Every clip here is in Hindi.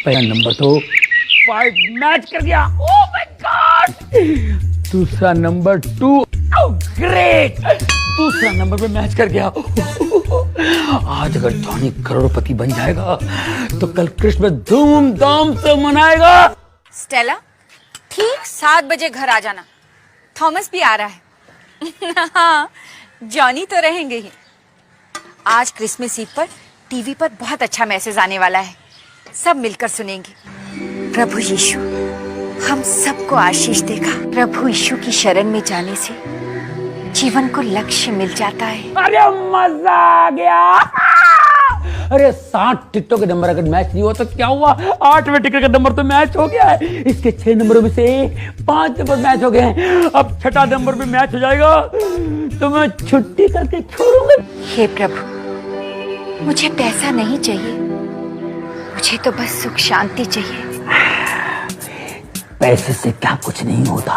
पहला नंबर तो 5 मैच कर गया, ओह माय गॉड। दूसरा नंबर 2, ओह ग्रेट, दूसरा नंबर पे मैच कर गया। आज अगर जॉनी करोड़पति बन जाएगा तो कल क्रिसमस धूमधाम से मनाएगा। स्टेला, ठीक 7 बजे घर आ जाना, थॉमस भी आ रहा है। हाँ, जॉनी तो रहेंगे ही। आज क्रिसमस ईव पर टीवी पर बहुत अच्छा मैसेज आने वाला है, सब मिलकर सुनेंगे। प्रभु यीशु हम सबको आशीष देगा। प्रभु यीशु की शरण में जाने से जीवन को लक्ष्य मिल जाता है। अरे मजा आ गया। अरे 60 टिकटों के नंबर अगर मैच नहीं हुआ तो क्या हुआ, 8वें टिकट का नंबर तो मैच हो गया है। इसके 6 नंबरों में से 5 नंबर मैच हो गए हैं। अब 6ठा नंबर पे मैच हो जाएगा तो मैं छुट्टी करके छोड़ूंगा। हे प्रभु, मुझे पैसा नहीं चाहिए, मुझे तो बस सुख शांति चाहिए। पैसे से क्या कुछ नहीं होता।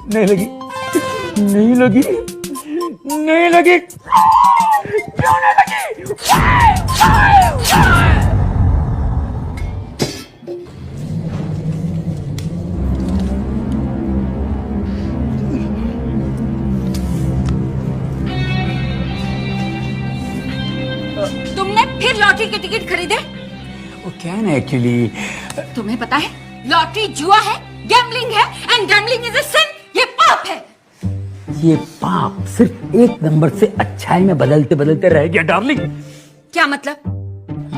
नहीं लगी, नहीं लगी, नहीं लगी, क्यों नहीं लगी? तुमने फिर लॉटरी के टिकट खरीदे? वो क्या है ना एक्चुअली, तुम्हें पता है लॉटरी जुआ है, गैम्बलिंग है, एंड गैम्बलिंग इज अ सिन, ये पाप है। ये पाप सिर्फ एक नंबर से अच्छाई में बदलते बदलते रह गया डार्लिंग। क्या मतलब?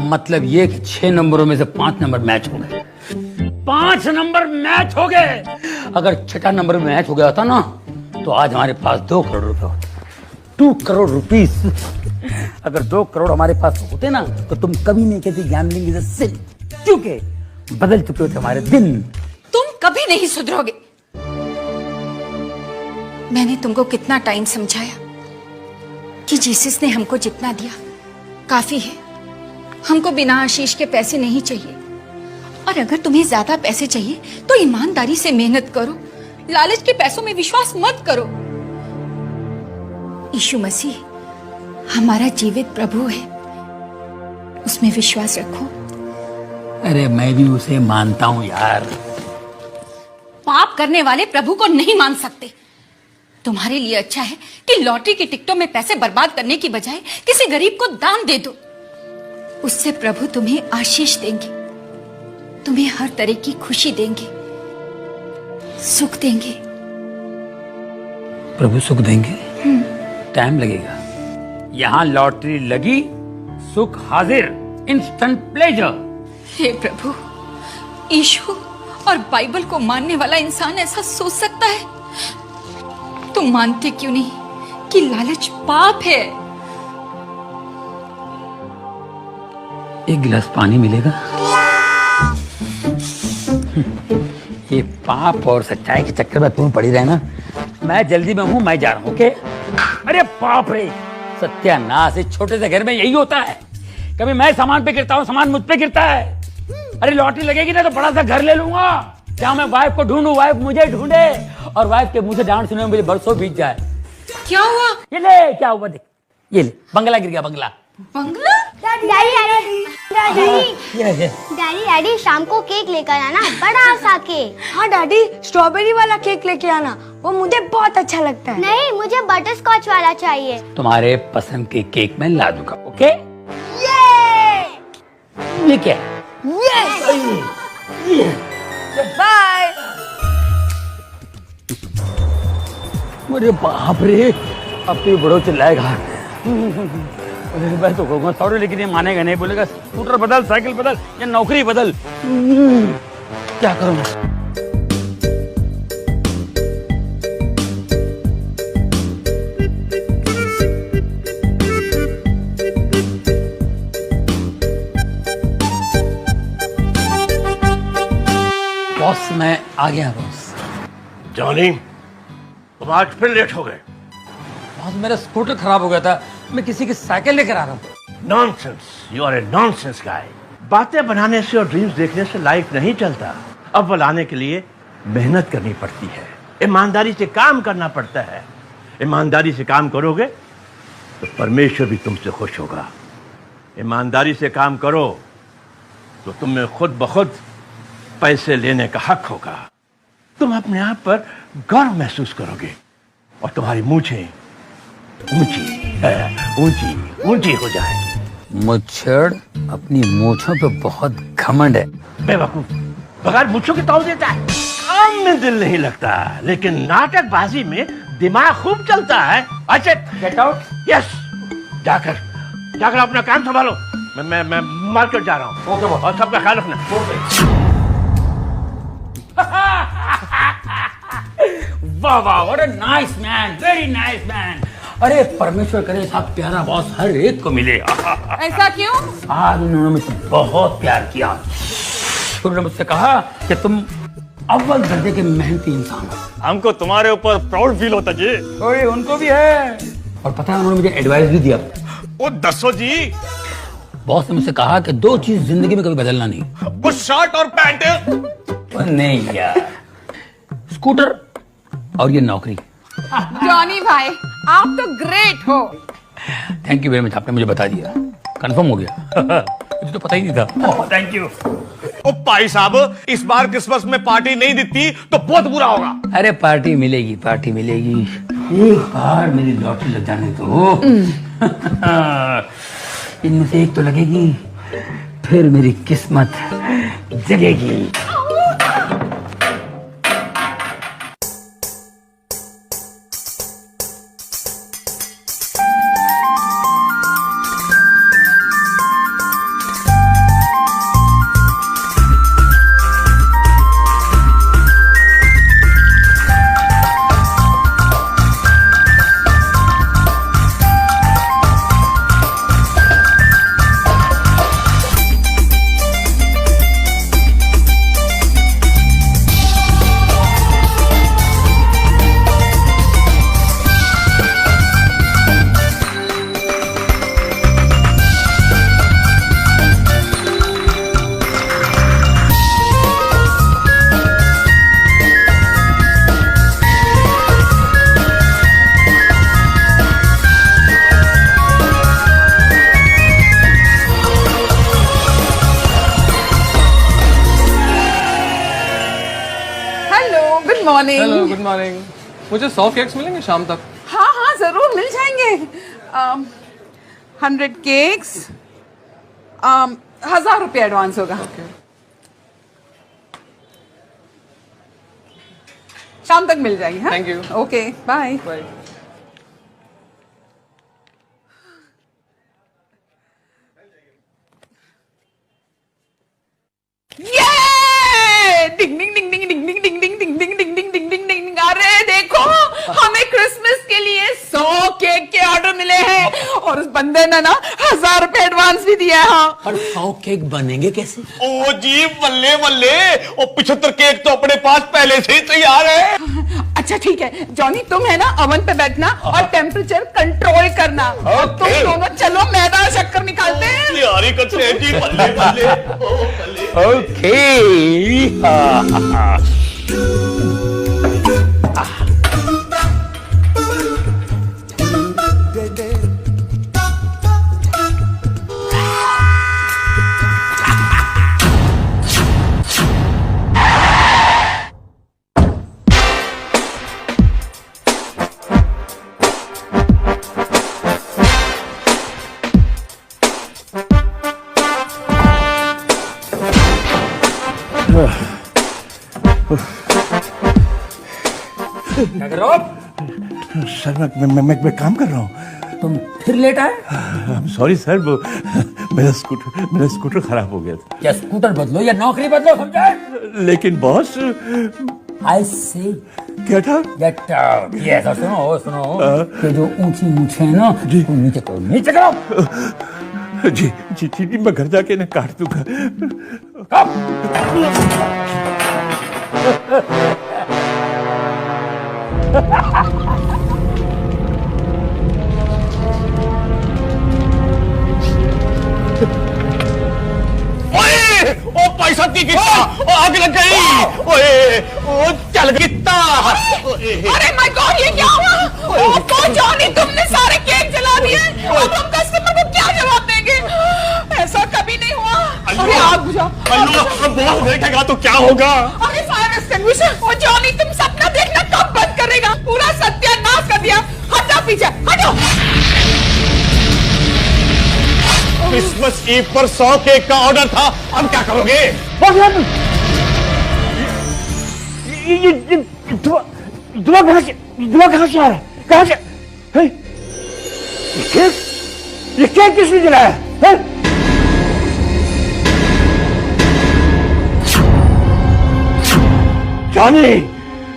मतलब ये कि 6 नंबरों में से 5 नंबर मैच हो गए। 5 नंबर मैच हो गए। अगर 6ठा नंबर में मैच हो गया होता ना तो आज हमारे पास 2 करोड़ रुपए होते। 2 करोड़ रुपीस। अगर 2 करोड़ हमारे पास होते ना तो तुम कभी नहीं कहती गैम्बलिंग इज अ सिन, क्योंकि बदल चुके होते हमारे दिन। तुम कभी नहीं सुधरोगे। मैंने तुमको कितना टाइम समझाया कि जीसस ने हमको जितना दिया काफी है, हमको बिना आशीष के पैसे नहीं चाहिए। और अगर तुम्हें ज्यादा पैसे चाहिए तो ईमानदारी से मेहनत करो, लालच के पैसों में विश्वास मत करो। यीशु मसीह हमारा जीवित प्रभु है, उसमें विश्वास रखो। अरे मैं भी उसे मानता हूँ यार। पाप करने वाले प्रभु को नहीं मान सकते। तुम्हारे लिए अच्छा है कि लॉटरी की टिकटों में पैसे बर्बाद करने की बजाय किसी गरीब को दान दे दो। उससे प्रभु तुम्हें आशीष देंगे, तुम्हें हर तरह की खुशी देंगे, सुख देंगे। प्रभु सुख देंगे, टाइम लगेगा। यहाँ लॉटरी लगी, सुख हाजिर, इंस्टेंट प्लेजर। हे प्रभु, यीशु और बाइबल को मानने वाला इंसान ऐसा सोच सकता है? तुम मानते क्यों नहीं कि लालच पाप है? एक गिलास पानी मिलेगा? ये पाप और सच्चाई के चक्कर में तुम पड़ी रहना। मैं जल्दी में हूँ, मैं जा रहा हूँ। ओके? अरे बाप रे, सत्यानाश, इस छोटे से घर में यही होता है। कभी मैं सामान पे गिरता हूँ, सामान मुझ पे गिरता है। अरे लॉटरी लगेगी ना तो बड़ा सा घर ले लूंगा, जहाँ मैं वाइफ को ढूंढूं, वाइफ मुझे ढूंढे, और वाइफ के मुंह से डांट सुने मुझे बरसों बीत जाए। क्या हुआ? ये ले, क्या हुआ देख, ये ले, बंगला गिर गया, बंगला। बंगला? डैडी शाम को केक लेकर आना, बड़ा सा केक। हाँ डैडी, स्ट्रॉबेरी वाला केक लेके आना, वो मुझे बहुत अच्छा लगता है। नहीं, मुझे बटर स्कॉच वाला चाहिए। तुम्हारे पसंद के केक मैं ला दूंगा। ओके? ये क्या है? बाय। अरे बाप रे, अब तो ये बड़ो चिल्लाएगा। अरे मैं तो कहूँगा सॉरी, लेकिन ये मानेगा नहीं, बोलेगा स्कूटर बदल, साइकिल बदल या नौकरी बदल। क्या करूँ? बॉस मैं आ गया बॉस। जॉनी, तुम आज फिर लेट हो गए। बॉस मेरा स्कूटर खराब हो गया था, मैं किसी की साइकिल लेकर आ रहा हूँ। Nonsense, you are a nonsense guy. बातें बनाने से और ड्रीम्स देखने से लाइफ नहीं चलता। अव्वल आने के लिए मेहनत करनी पड़ती है, ईमानदारी से काम करना पड़ता है। ईमानदारी से काम करोगे तो परमेश्वर भी तुमसे खुश होगा। ईमानदारी से काम करो तो तुम्हें खुद ब खुद पैसे लेने का हक होगा। तुम अपने आप पर गर्व महसूस करोगे और तुम्हारी मूछें ऊंची ऊंची हो जाएगी। मुच्छड़ अपनी मूछों पे बहुत घमंड है। बेवकूफ, बगैर मूछों के तौल देता है। काम में दिल नहीं लगता, लेकिन नाटकबाजी में दिमाग खूब चलता है। अच्छा, गेट आउट। यस, जाकर अपना काम संभालो। मैं मार्केट जा रहा हूँ। ओके और सबका ख्याल रखना। वाह वाह, what a nice man, very nice man. अरे परमेश्वर करे साहब प्यारा बॉस हर एक को मिले। ऐसा क्यों? आज उन्होंने मुझसे बहुत प्यार किया। उन्होंने मुझसे कहा कि तुम अव्वल दर्जे के मेहनती इंसान हो। हमको तुम्हारे ऊपर प्राउड फील होता जी। ओए उनको भी है। और पता है उन्होंने मुझे एडवाइस भी दिया। वो दसो जी। बॉस ने मुझसे कहा कि दो चीज जिंदगी में कभी बदलना नहीं। वो शर्ट और पैंट। नहीं यार, स्कूटर और ये नौकरी। जॉनी भाई आप तो ग्रेट हो। थैंक यू वेरी मच, आपने मुझे बता दिया, कंफर्म हो गया। मुझे तो पता ही नहीं था। Thank you. ओ भाई साहब, इस बार क्रिसमस में पार्टी नहीं देती तो बहुत बुरा होगा। अरे पार्टी मिलेगी, पार्टी मिलेगी। एक बार मेरी लॉटरी लग जाने दो। इनमें से एक तो लगेगी, फिर मेरी किस्मत जगेगी। मॉर्निंग। Hello, good morning. मुझे 100 केक्स मिलेंगे शाम तक? हाँ हाँ जरूर मिल जाएंगे। 100 केक्स, 1000 रुपये एडवांस होगा। शाम तक मिल जाएंगे। हाँ? Thank you. Okay bye. Bye. ये डिंग डिंग डिंग डिंग डिंग डिंग डिंग डिंग डिंग डिंग डिंग डिंग डिंग डिंग डिंग। अरे देखो, हमें क्रिसमस के लिए 100 केक के ऑर्डर मिले हैं और उस बंदे ने ना 1000 रुपए एडवांस भी दिया है। हाँ। और 100 केक बनेंगे कैसे? ओ जी बल्ले बल्ले, ओ 75 केक तो अपने पास पहले से ही तैयार है। अच्छा ठीक है जॉनी, तुम है ना ओवन पे बैठना और टेम्परेचर कंट्रोल करना। तुम दोनों चलो मैदा और शक्कर निकालते हैं। तैयारी करते हैं जी। बल्ले बल्ले, ओ बल्ले। ओके। क्या कर रहे हो आप? सर मैं काम कर रहा हूँ। तुम फिर लेट आए? सॉरी सर, वो मेरा स्कूटर खराब हो गया था। या स्कूटर बदलो या नौकरी बदलो, समझे? लेकिन बॉस, आई से क्या था? Get out. यस, और सुनो कि जो ऊंची मूछें है ना, वो नीचे करो, नीचे करो। जी जी जी, मैं घर जाके ना काट दूंगा। ओए, ओ पैसा की कितना आग लग गई। ओए ओ चल कितना। अरे माय गॉड, ये क्या हुआ? ओह जॉनी, तुमने सारे केक जला दिए। अब हम कस्टमर को क्या जवाब देंगे? ऐसा कभी नहीं हुआ। अरे आग बुझाओ। बहुत देखेगा तो क्या होगा? अरे फायर एक्सटिंग्विशर। ओ जॉनी, तुम सपना देखना कब बंद करेगा? पूरा सत्यानाश कर दिया। हटो पीछे, हटो। क्रिसमस ईव पर 100 केक का ऑर्डर था, अब क्या करोगे? ये धुआं कहाँ से आ रहा है? कहाँ से? है? ये केक किसने जलाया है? जॉनी,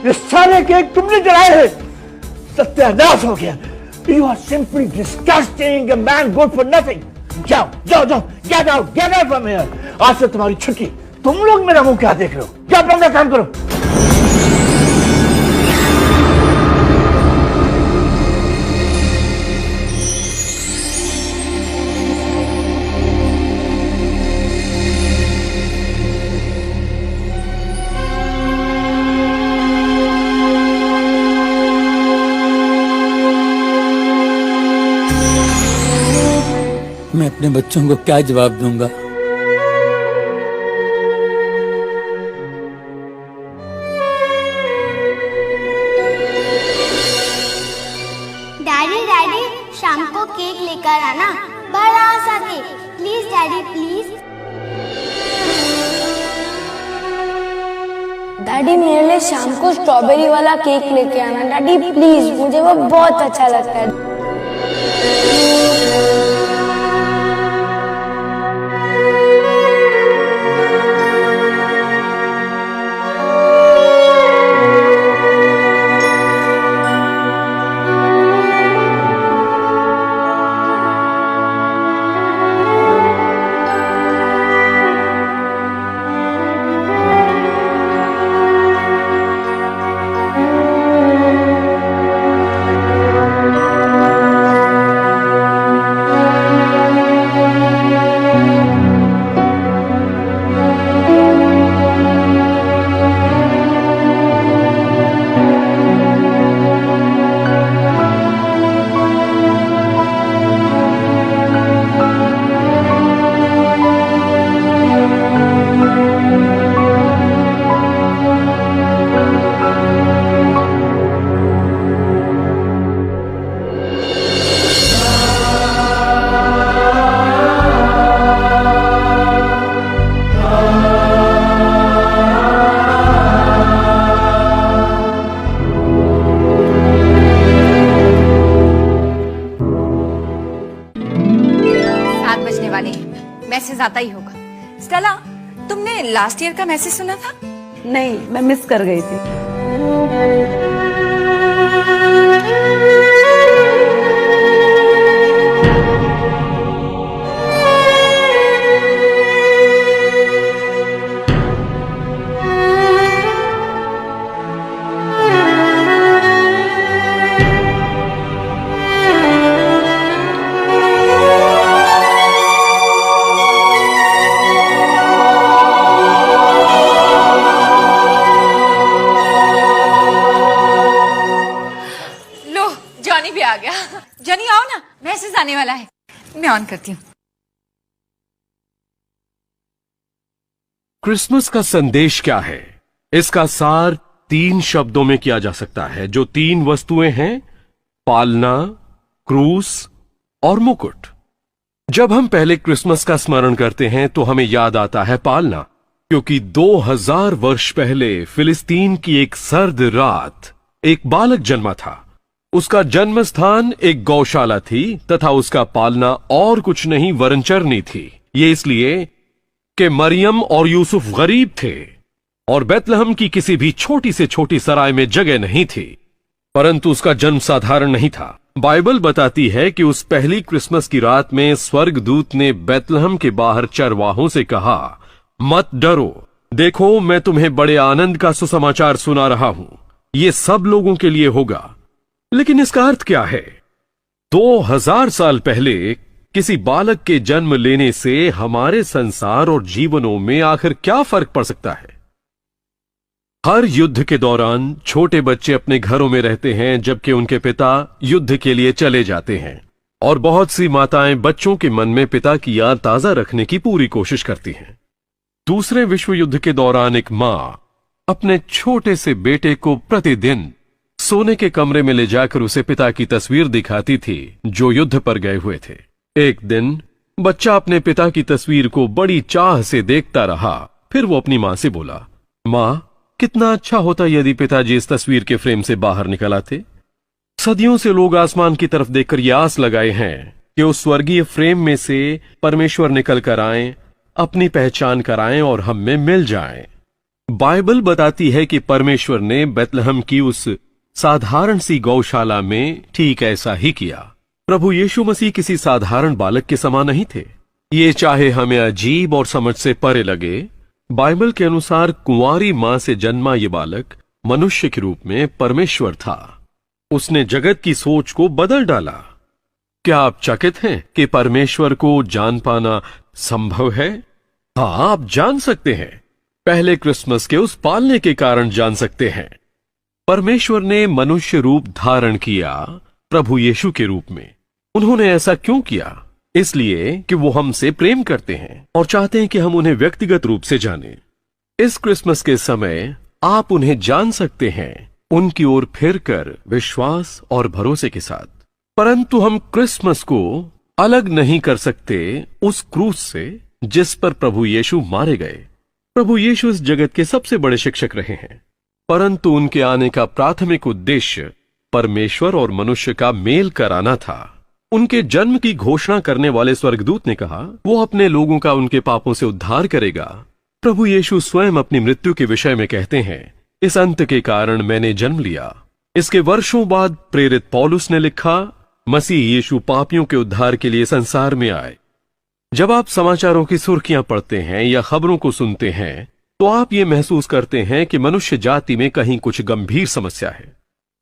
ये सारे केक तुमने जलाए हैं। सत्यानाश हो गया। You are simply disgusting, a man good for nothing. जाओ जाओ जाओ, get out from here. आज से तुम्हारी छुट्टी। तुम लोग मेरा मुंह क्या देख रहे हो? जाओ अपना काम करो। मैं अपने बच्चों को क्या जवाब दूंगा? डैडी शाम को केक लेकर आना, बड़ा सा cake, please daddy please. Daddy मेरे लिए शाम को स्ट्रॉबेरी वाला केक लेके आना डैडी प्लीज, मुझे वो बहुत अच्छा लगता है। मैसेज आता ही होगा। स्टेला, तुमने लास्ट ईयर का मैसेज सुना था? नहीं, मैं मिस कर गई थी। आ गया। जनी आओ ना, मैसेज आने वाला है। मैं ऑन करती हूँ। क्रिसमस का संदेश क्या है? इसका सार 3 शब्दों में किया जा सकता है। जो 3 वस्तुएं हैं, पालना, क्रूस और मुकुट। जब हम पहले क्रिसमस का स्मरण करते हैं तो हमें याद आता है पालना, क्योंकि 2000 वर्ष पहले फिलिस्तीन की एक सर्द रात एक बालक जन्मा था। उसका जन्म स्थान एक गौशाला थी तथा उसका पालना और कुछ नहीं वरन चरनी थी। ये इसलिए कि मरियम और यूसुफ गरीब थे और बेतलहम की किसी भी छोटी से छोटी सराय में जगह नहीं थी। परंतु उसका जन्म साधारण नहीं था। बाइबल बताती है कि उस पहली क्रिसमस की रात में स्वर्गदूत ने बेतलहम के बाहर चरवाहों से कहा, मत डरो, देखो मैं तुम्हें बड़े आनंद का सुसमाचार सुना रहा हूं। ये सब लोगों के लिए होगा। लेकिन इसका अर्थ क्या है? 2000 साल पहले किसी बालक के जन्म लेने से हमारे संसार और जीवनों में आखिर क्या फर्क पड़ सकता है? हर युद्ध के दौरान छोटे बच्चे अपने घरों में रहते हैं, जबकि उनके पिता युद्ध के लिए चले जाते हैं, और बहुत सी माताएं बच्चों के मन में पिता की याद ताजा रखने की पूरी कोशिश करती हैं। दूसरे विश्व युद्ध के दौरान एक मां अपने छोटे से बेटे को प्रतिदिन सोने के कमरे में ले जाकर उसे पिता की तस्वीर दिखाती थी जो युद्ध पर गए हुए थे। एक दिन बच्चा अपने पिता की तस्वीर को बड़ी चाह से देखता रहा। फिर वो अपनी मां से बोला, मां, कितना अच्छा होता यदि पिताजी इस तस्वीर के फ्रेम से बाहर निकल आते। सदियों से लोग आसमान की तरफ देखकर ये आस लगाए हैं कि उस स्वर्गीय फ्रेम में से परमेश्वर निकल कर आए, अपनी पहचान कराएं और हम में मिल जाएं। बाइबल बताती है कि परमेश्वर ने बेतलहम की उस साधारण सी गौशाला में ठीक ऐसा ही किया। प्रभु यीशु मसीह किसी साधारण बालक के समान नहीं थे। ये चाहे हमें अजीब और समझ से परे लगे, बाइबल के अनुसार कुंवारी मां से जन्मा ये बालक मनुष्य के रूप में परमेश्वर था। उसने जगत की सोच को बदल डाला। क्या आप चकित हैं कि परमेश्वर को जान पाना संभव है? हाँ, आप जान सकते हैं। पहले क्रिसमस के उस पालने के कारण जान सकते हैं। परमेश्वर ने मनुष्य रूप धारण किया प्रभु यीशु के रूप में। उन्होंने ऐसा क्यों किया? इसलिए कि वो हमसे प्रेम करते हैं और चाहते हैं कि हम उन्हें व्यक्तिगत रूप से जानें। इस क्रिसमस के समय आप उन्हें जान सकते हैं, उनकी ओर फिरकर विश्वास और भरोसे के साथ। परंतु हम क्रिसमस को अलग नहीं कर सकते उस क्रूस से जिस पर प्रभु यीशु मारे गए। प्रभु यीशु इस जगत के सबसे बड़े शिक्षक रहे हैं, परंतु उनके आने का प्राथमिक उद्देश्य परमेश्वर और मनुष्य का मेल कराना था। उनके जन्म की घोषणा करने वाले स्वर्गदूत ने कहा वो अपने लोगों का उनके पापों से उद्धार करेगा। प्रभु यीशु स्वयं अपनी मृत्यु के विषय में कहते हैं, इस अंत के कारण मैंने जन्म लिया। इसके वर्षों बाद प्रेरित पौलुस ने लिखा, मसीह यीशु पापियों के उद्धार के लिए संसार में आए। जब आप समाचारों की सुर्खियां पढ़ते हैं या खबरों को सुनते हैं तो आप ये महसूस करते हैं कि मनुष्य जाति में कहीं कुछ गंभीर समस्या है।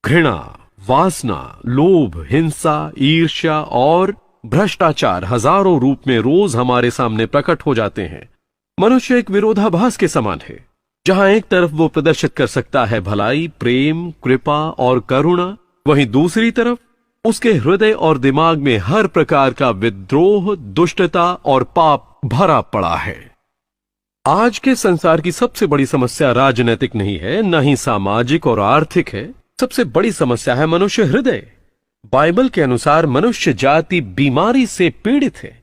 घृणा, वासना, लोभ, हिंसा, ईर्ष्या और भ्रष्टाचार हजारों रूप में रोज हमारे सामने प्रकट हो जाते हैं। मनुष्य एक विरोधाभास के समान है, जहां एक तरफ वो प्रदर्शित कर सकता है भलाई, प्रेम, कृपा और करुणा, वहीं दूसरी तरफ उसके हृदय और दिमाग में हर प्रकार का विद्रोह, दुष्टता और पाप भरा पड़ा है। आज के संसार की सबसे बड़ी समस्या राजनीतिक नहीं है, न ही सामाजिक और आर्थिक है। सबसे बड़ी समस्या है मनुष्य हृदय। बाइबल के अनुसार मनुष्य जाति बीमारी से पीड़ित है।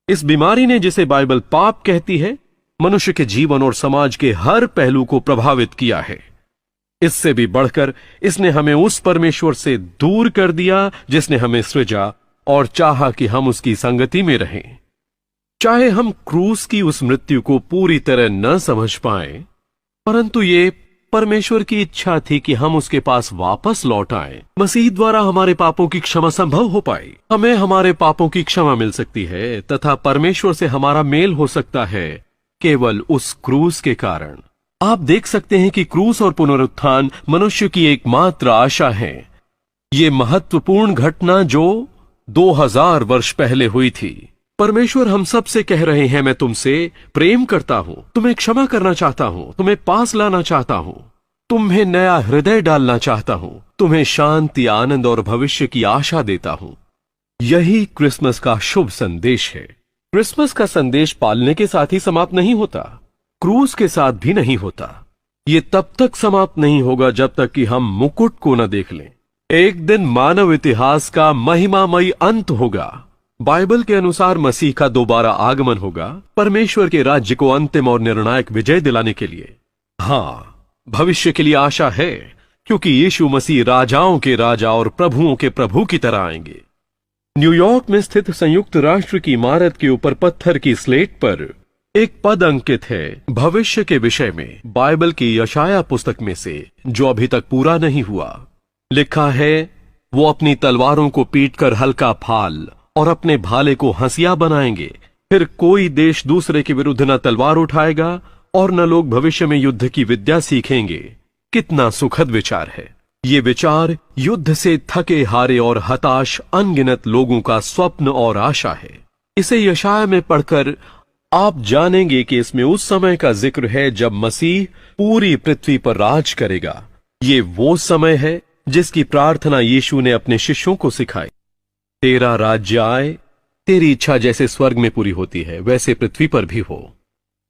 इस बीमारी ने, जिसे बाइबल पाप कहती है, मनुष्य के जीवन और समाज के हर पहलू को प्रभावित किया है। इससे भी बढ़कर इसने हमें उस परमेश्वर से दूर कर दिया जिसने हमें सृजा और चाहा कि हम उसकी संगति में रहें। चाहे हम क्रूस की उस मृत्यु को पूरी तरह न समझ पाएं, परंतु ये परमेश्वर की इच्छा थी कि हम उसके पास वापस लौट आएं। मसीह द्वारा हमारे पापों की क्षमा संभव हो पाई। हमें हमारे पापों की क्षमा मिल सकती है तथा परमेश्वर से हमारा मेल हो सकता है केवल उस क्रूस के कारण। आप देख सकते हैं कि क्रूस और पुनरुत्थान मनुष्य की एकमात्र आशा है। ये महत्वपूर्ण घटना जो 2000 वर्ष पहले हुई थी। परमेश्वर हम सब से कह रहे हैं, मैं तुमसे प्रेम करता हूं, तुम्हें क्षमा करना चाहता हूं, तुम्हें पास लाना चाहता हूं, तुम्हें नया हृदय डालना चाहता हूं, तुम्हें शांति, आनंद और भविष्य की आशा देता हूं। यही क्रिसमस का शुभ संदेश है। क्रिसमस का संदेश पालने के साथ ही समाप्त नहीं होता, क्रूस के साथ भी नहीं होता। ये तब तक समाप्त नहीं होगा जब तक कि हम मुकुट को न देख लें। एक दिन मानव इतिहास का महिमामयी अंत होगा। बाइबल के अनुसार मसीह का दोबारा आगमन होगा, परमेश्वर के राज्य को अंतिम और निर्णायक विजय दिलाने के लिए। हाँ, भविष्य के लिए आशा है, क्योंकि यीशु मसीह राजाओं के राजा और प्रभुओं के प्रभु की तरह आएंगे। न्यूयॉर्क में स्थित संयुक्त राष्ट्र की इमारत के ऊपर पत्थर की स्लेट पर एक पद अंकित है भविष्य के विषय में, बाइबल की यशाया पुस्तक में से, जो अभी तक पूरा नहीं हुआ। लिखा है, वो अपनी तलवारों को पीटकर हल्का फाल और अपने भाले को हंसिया बनाएंगे। फिर कोई देश दूसरे के विरुद्ध न तलवार उठाएगा और न लोग भविष्य में युद्ध की विद्या सीखेंगे। कितना सुखद विचार है। ये विचार युद्ध से थके हारे और हताश अनगिनत लोगों का स्वप्न और आशा है। इसे यशाया में पढ़कर आप जानेंगे कि इसमें उस समय का जिक्र है जब मसीह पूरी पृथ्वी पर राज करेगा। ये वो समय है जिसकी प्रार्थना यीशु ने अपने शिष्यों को सिखाई। तेरा राज्य आए, तेरी इच्छा जैसे स्वर्ग में पूरी होती है वैसे पृथ्वी पर भी हो।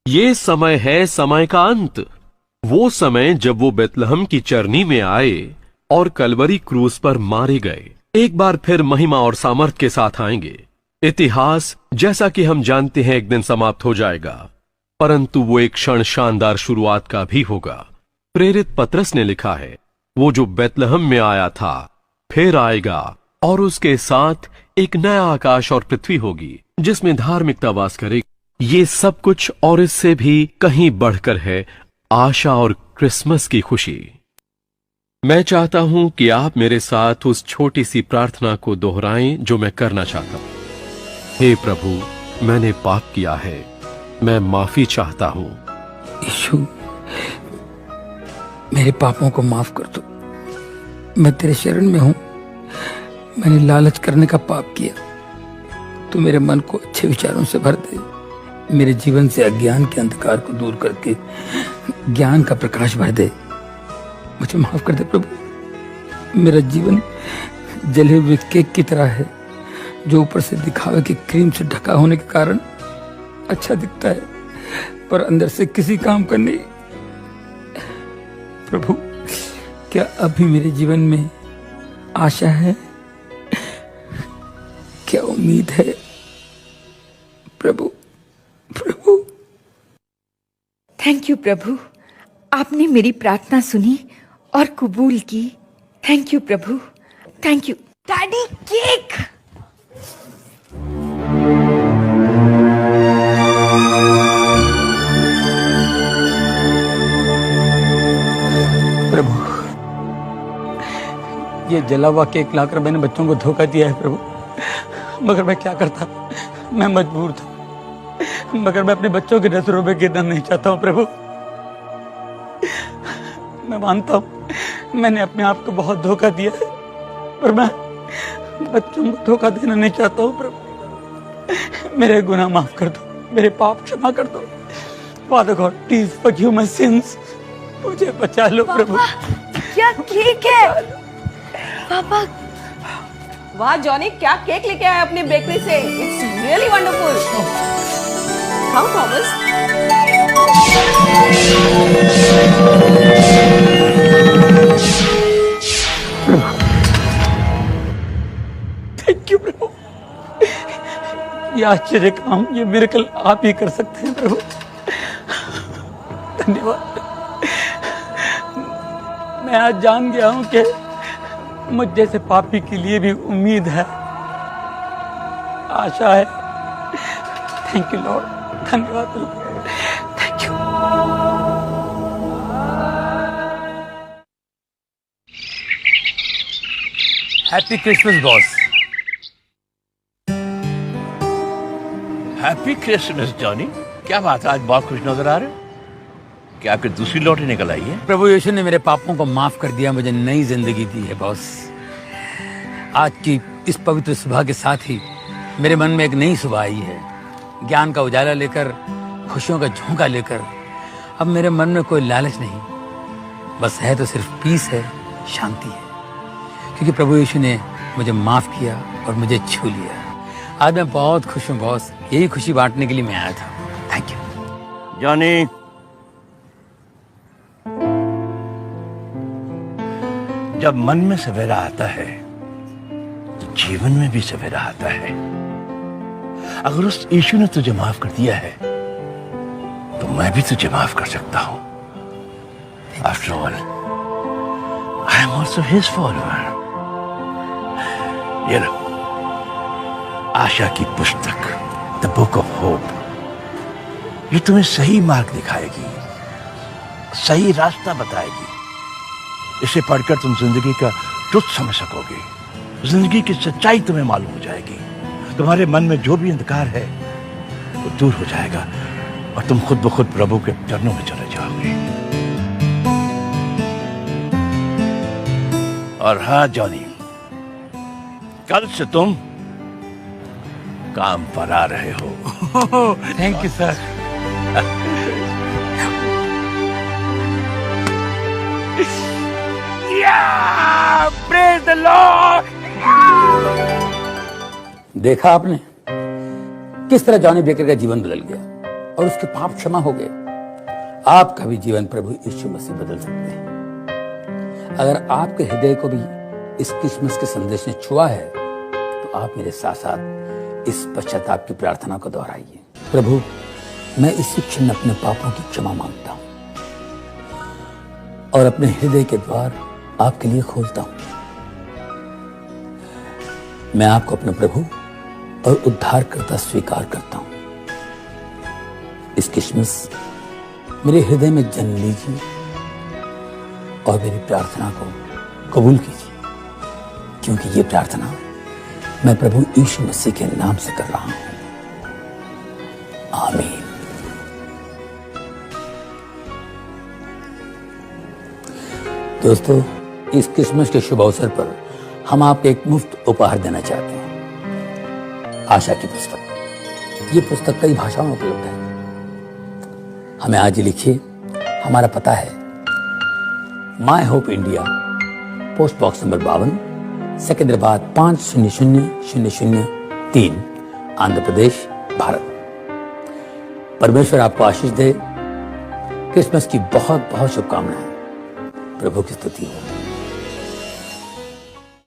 ये समय है समय का अंत, वो समय जब वो बेतलहम की चरनी में आए और कलवरी क्रूस पर मारे गए। एक बार फिर महिमा और सामर्थ के साथ आएंगे। इतिहास जैसा कि हम जानते हैं एक दिन समाप्त हो जाएगा, परंतु वो एक क्षण शानदार शुरुआत का भी होगा। प्रेरित पतरस ने लिखा है, वो जो बेतलहम में आया था फिर आएगा और उसके साथ एक नया आकाश और पृथ्वी होगी जिसमें धार्मिकता वास करेगी। ये सब कुछ और इससे भी कहीं बढ़कर है आशा और क्रिसमस की खुशी। मैं चाहता हूं कि आप मेरे साथ उस छोटी सी प्रार्थना को दोहराएं जो मैं करना चाहता हूं। हे प्रभु, मैंने पाप किया है, मैं माफी चाहता हूं। यीशु, मेरे पापों को माफ कर दो। मैं तेरे शरण में हूं। मैंने लालच करने का पाप किया। तू मेरे मन को अच्छे विचारों से भर दे। मेरे जीवन से अज्ञान के अंधकार को दूर करके ज्ञान का प्रकाश भर दे। मुझे माफ कर दे प्रभु। मेरा जीवन जले हुए केक की तरह है जो ऊपर से दिखावे की क्रीम से ढका होने के कारण अच्छा दिखता है पर अंदर से किसी काम का नहीं। प्रभु, क्या अभी मेरे जीवन में आशा है? क्या उम्मीद है? प्रभु, प्रभु। थैंक यू प्रभु, आपने मेरी प्रार्थना सुनी और कबूल की। थैंक यू प्रभु, थैंक यू। Daddy, cake. प्रभु, ये जला हुआ केक लाकर मैंने बच्चों को धोखा दिया है प्रभु। मगर मैं क्या करता, मैं मजबूर था। मगर मैं अपने बच्चों के नजरों में गिरना नहीं चाहता हूँ प्रभु। मैं मानता हूँ मैंने अपने आप को बहुत धोखा दिया है, पर मैं बच्चों को धोखा देना नहीं चाहता हूँ प्रभु। मेरे गुनाह माफ कर दो, मेरे पाप क्षमा कर दो। Father God, please forgive my since. मुझे बचा लो प्रभु। क्या केक है पापा? वाह जॉनी, क्या केक लेके आया अपने बेकरी से। It's really wonderful. How Thomas? Thank you प्रभु। ये आश्चर्य काम, ये मिरेकल आप ही कर सकते हैं प्रभु। धन्यवाद। मैं आज जान गया हूं कि मुझ जैसे पापी के लिए भी उम्मीद है, आशा है। Thank you Lord. धन्यवाद प्रभु। Thank you. Happy Christmas boss. Happy Christmas Johnny. क्या बात है, आज बहुत खुश नजर आ रहे हो। क्या आपकी दूसरी लॉटरी निकल आई है? प्रभु यीशु ने मेरे पापों को माफ कर दिया, मुझे नई जिंदगी दी है बॉस। आज की इस पवित्र सुबह के साथ ही मेरे मन में एक नई सुबह आई है, ज्ञान का उजाला लेकर, खुशियों का झोंका लेकर। अब मेरे मन में कोई लालच नहीं, बस है तो सिर्फ पीस है, शांति है, क्योंकि प्रभु यीशु ने मुझे माफ किया और मुझे छू लिया। आज मैं बहुत खुश हूँ बॉस। यही खुशी बांटने के लिए मैं आया था। Thank you Johnny. जब मन में सवेरा आता है तो जीवन में भी सवेरा आता है। अगर उस यीशु ने तुझे माफ कर दिया है तो मैं भी तुझे माफ कर सकता हूं। After all, I am also his follower. ये लो, आशा की पुस्तक, द बुक ऑफ होप। ये तुम्हें सही मार्ग दिखाएगी, सही रास्ता बताएगी। इसे पढ़कर तुम जिंदगी का ट्रुथ समझ सकोगे। जिंदगी की सच्चाई तुम्हें मालूम हो जाएगी। तुम्हारे मन में जो भी अंधकार है वो दूर हो जाएगा और तुम खुद ब खुद प्रभु के चरणों में चले जाओगे। और हाँ जॉनी, कल से तुम काम पर आ रहे हो। Thank you sir. Praise the Lord. देखा आपने किस तरह जॉनी बेकर का जीवन बदल गया और उसके पाप क्षमा हो गए। आपका भी जीवन प्रभु यीशु मसीह बदल सकते हैं। अगर आपके हृदय को भी इस क्रिसमस के संदेश ने छुआ है तो आप मेरे साथ साथ इस पश्चाताप की प्रार्थना को दोहराइए। प्रभु, मैं इसी क्षण अपने पापों की क्षमा मांगता हूं और अपने हृदय के द्वार आपके लिए खोलता हूं। मैं आपको अपने प्रभु और उद्धारकर्ता स्वीकार करता हूं। इस क्रिसमस मेरे हृदय में जन्म लीजिए और मेरी प्रार्थना को कबूल कीजिए, क्योंकि ये प्रार्थना मैं प्रभु यीशु मसीह के नाम से कर रहा हूं। आमीन। दोस्तों, इस क्रिसमस के शुभ अवसर पर हम आपको एक मुफ्त उपहार देना चाहते हैं, आशा की पुस्तक। ये पुस्तक कई भाषाओं में उपलब्ध है। हमें आज ही लिखिए। हमारा पता है My Hope India, post box number 52, Secunderabad 500003, Andhra Pradesh, Bharat. परमेश्वर आपको आशीष दे। क्रिसमस की बहुत बहुत शुभकामनाएं। प्रभु की स्तुति हो।